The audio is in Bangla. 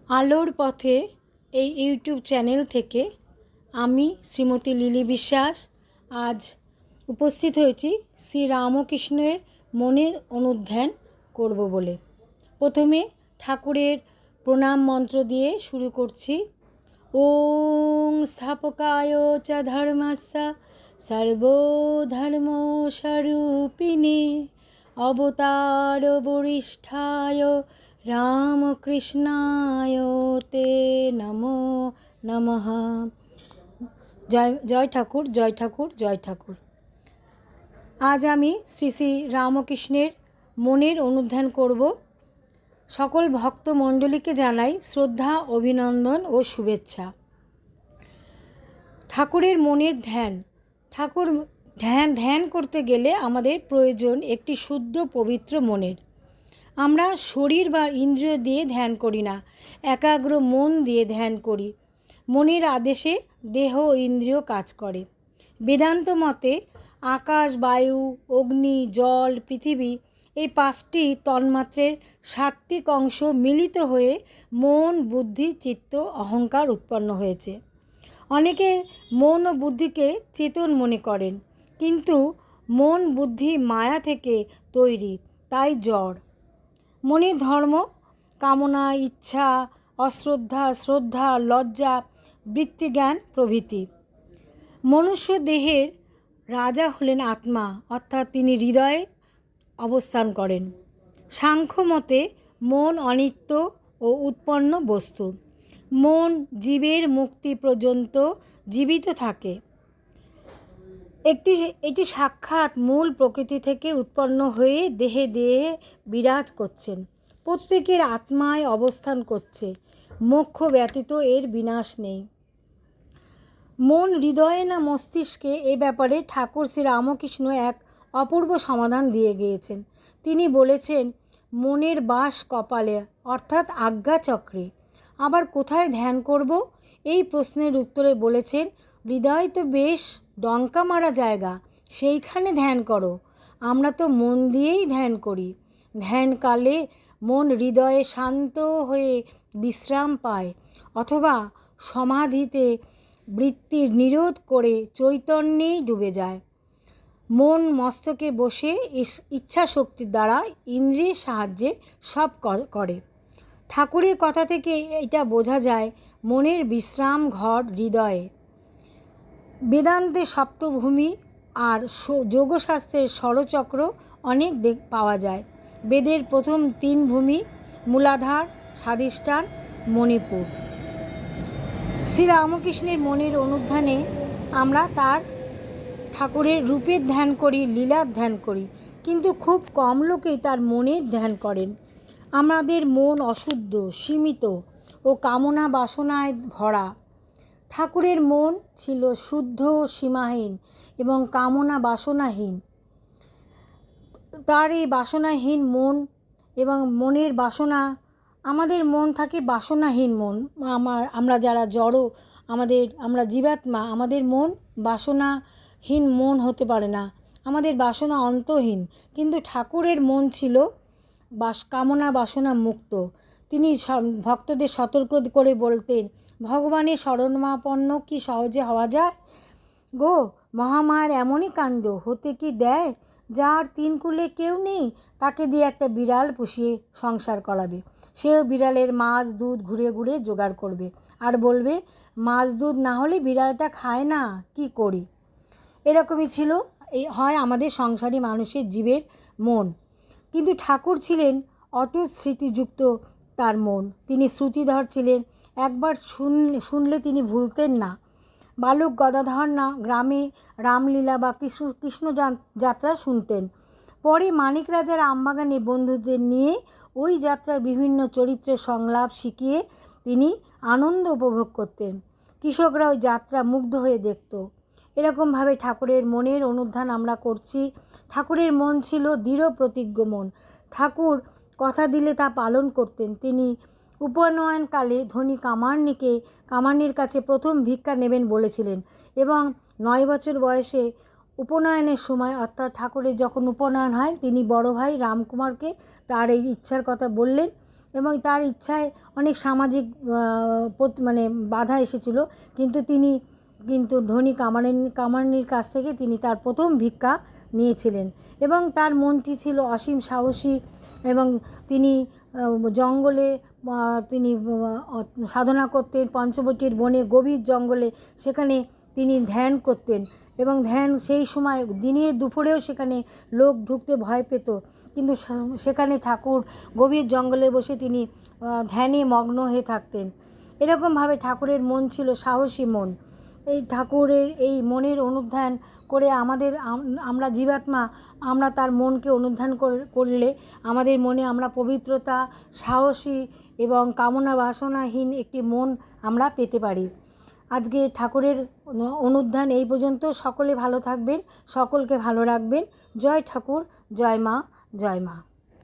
আলোর পথে এই ইউটিউব চ্যানেল থেকে আমি শ্রীমতী লিলি বিশ্বাস আজ উপস্থিত হয়েছি শ্রী রামকৃষ্ণের মনের অনুধ্যান করব বলে। প্রথমে ঠাকুরের প্রণাম মন্ত্র দিয়ে শুরু করছি। ওং স্থাপকায় চ ধর্মস্য সর্বধর্মস্বরূপিণে অবতার বরিষ্ঠায় রামকৃষ্ণায় তে নমো নমঃ। জয় জয় ঠাকুর, জয় ঠাকুর, জয় ঠাকুর। আজ আমি শ্রী শ্রী রামকৃষ্ণের মনের অনুধ্যান করব। সকল ভক্ত মণ্ডলীকে জানাই শ্রদ্ধা, অভিনন্দন ও শুভেচ্ছা। ঠাকুরের মনের ধ্যান। ঠাকুর ধ্যান করতে গেলে আমাদের প্রয়োজন একটি শুদ্ধ পবিত্র মনের। আমরা শরীর বা ইন্দ্রিয় দিয়ে ধ্যান করি না, একাগ্র মন দিয়ে ধ্যান করি। মনের আদেশে দেহ ও ইন্দ্রিয় কাজ করে। বেদান্ত মতে আকাশ, বায়ু, অগ্নি, জল, পৃথিবী এই পাঁচটি তন্মাত্রের সাত্ত্বিক অংশ মিলিত হয়ে মন, বুদ্ধি, চিত্ত, অহংকার উৎপন্ন হয়েছে। অনেকে মন ও বুদ্ধিকে চেতন মনে করেন, কিন্তু মন বুদ্ধি মায়া থেকে তৈরি, তাই জড়। মনের ধর্ম কামনা, ইচ্ছা, অশ্রদ্ধা, শ্রদ্ধা, লজ্জা, বৃত্তিজ্ঞান প্রভৃতি। মনুষ্য দেহের রাজা হলেন আত্মা, অর্থাৎ তিনি হৃদয়ে অবস্থান করেন। সাংখ্য মতে মন অনিত্য ও উৎপন্ন বস্তু। মন জীবের মুক্তি পর্যন্ত জীবিত থাকে। এটি সাক্ষাৎ মূল প্রকৃতি থেকে উৎপন্ন হয়ে দেহে দেহে বিরাজ করছেন। প্রত্যেকের আত্মায় অবস্থান করছে। মোক্ষ ব্যতীত এর বিনাশ নেই। মন হৃদয়ে না মস্তিষ্কে, এ ব্যাপারে ঠাকুর শ্রী রামকৃষ্ণ এক অপূর্ব সমাধান দিয়ে গিয়েছেন। তিনি বলেছেন, মনের বাস কপালে, অর্থাৎ আজ্ঞাচক্রে। আবার কোথায় ধ্যান করব? এই প্রশ্নের উত্তরে বলেছেন, হৃদয় তো বেশ ডঙ্কা মারা জায়গা, সেইখানে ধ্যান করো। আমরা তো মন দিয়েই ধ্যান করি। ধ্যানকালে মন হৃদয়ে শান্ত হয়ে বিশ্রাম পায়, অথবা সমাধিতে বৃত্তির নিরোধ করে চৈতন্যেই ডুবে যায়। মন মস্তকে বসে ইচ্ছা শক্তির দ্বারা ইন্দ্রিয়ের সাহায্যে সব করে। ঠাকুরের কথা থেকে এটা বোঝা যায়, মনের বিশ্রাম ঘর হৃদয়ে। বেদান্তে সপ্তভূমি আর যোগশাস্ত্রের ষড়চক্র অনেক পাওয়া যায়। বেদের প্রথম তিন ভূমি মূলাধার, স্বাধিষ্ঠান, মণিপুর। শ্রী রামকৃষ্ণের মনের অনুধ্যানে আমরা তার ঠাকুরের রূপের ধ্যান করি, লীলার ধ্যান করি, কিন্তু খুব কম লোকেই তার মনের ধ্যান করেন। আমাদের মন অশুদ্ধ, সীমিত ও কামনা বাসনায় ভরা। ঠাকুরের মন ছিল শুদ্ধ, সীমাহীন এবং কামনা বাসনাহীন। তার এই বাসনাহীন মন এবং মনের বাসনা, আমাদের মন থাকে বাসনাহীন মন। আমরা যারা জড়, আমরা জীবাত্মা, আমাদের মন বাসনাহীন মন হতে পারে না। আমাদের বাসনা অন্তহীন, কিন্তু ঠাকুরের মন ছিল কামনা বাসনা মুক্ত। তিনি ভক্তদের সতর্ক করে বলতেন, ভগবানের শরণাপন্ন কি সহজে হওয়া যায় গো? মহামায়ার এমনই কাণ্ড, হতে কি দেয়? যার তিন কুলে কেউ নেই, তাকে দিয়ে একটা বিড়াল পুষিয়ে সংসার করাবে। সেও বিড়ালের মাছ দুধ ঘুরে ঘুরে জোগাড় করবে, আর বলবে, মাছ দুধ না হলে বিড়ালটা খায় না, কি করি? এরকমই ছিল হয় আমাদের সংসারী মানুষের জীবের মন। কিন্তু ঠাকুর ছিলেন অটুট স্মৃতিযুক্ত তার মন। তিনি শ্রুতিধর ছিলেন, একবার শুনলে তিনি ভুলতেন না। বালক গদাধর না গ্রামে রামলীলা বা কৃষ্ণ যাত্রা শুনতেন। পরে মানিক রাজার আমবাগানে বন্ধুদের নিয়ে ওই যাত্রার বিভিন্ন চরিত্রের সংলাপ শিখিয়ে তিনি আনন্দ উপভোগ করতেন। কৃষকরা ওই যাত্রা মুগ্ধ হয়ে দেখত। এরকমভাবে ঠাকুরের মনের অনুধ্যান আমরা করছি। ঠাকুরের মন ছিল দৃঢ় প্রতিজ্ঞ মন। ঠাকুর কথা দিলে তা পালন করতেন। তিনি উপনয়নকালে ধনী কামারনির কাছে প্রথম ভিক্ষা নেবেন বলেছিলেন, এবং 9 বছর বয়সে উপনয়নের সময়, অর্থাৎ ঠাকুরের যখন উপনয়ন হয়, তিনি বড় ভাই রামকুমারকে তার এই ইচ্ছার কথা বললেন, এবং তার ইচ্ছায় অনেক সামাজিক মানে বাধা এসেছিল, কিন্তু ধনী কামারনির কাছ থেকে তিনি তার প্রথম ভিক্ষা নিয়েছিলেন। এবং তার মনটি ছিল অসীম সাহসী, এবং তিনি জঙ্গলে তিনি সাধনা করতেন। পঞ্চবটির বনে, গভীর জঙ্গলে, সেখানে তিনি ধ্যান করতেন। এবং ধ্যান সেই সময় দিনে দুপুরেও সেখানে লোক ঢুকতে ভয় পেত, কিন্তু সেখানে ঠাকুর গভীর জঙ্গলে বসে তিনি ধ্যানে মগ্ন হয়ে থাকতেন। এরকমভাবে ঠাকুরের মন ছিল সাহসী মন। এই ঠাকুরের এই মনের অনুধ্যান করে আমরা জীবাত্মা, আমরা তার মনকে অনুধ্যান করলে আমাদের মনে আমরা পবিত্রতা, সাহসী এবং কামনা বাসনাহীন একটি মন আমরা পেতে পারি। আজকে ঠাকুরের অনুধ্যান এই পর্যন্ত। সকলে ভালো থাকবেন, সকলকে ভালো রাখবেন। জয় ঠাকুর, জয় মা, জয় মা।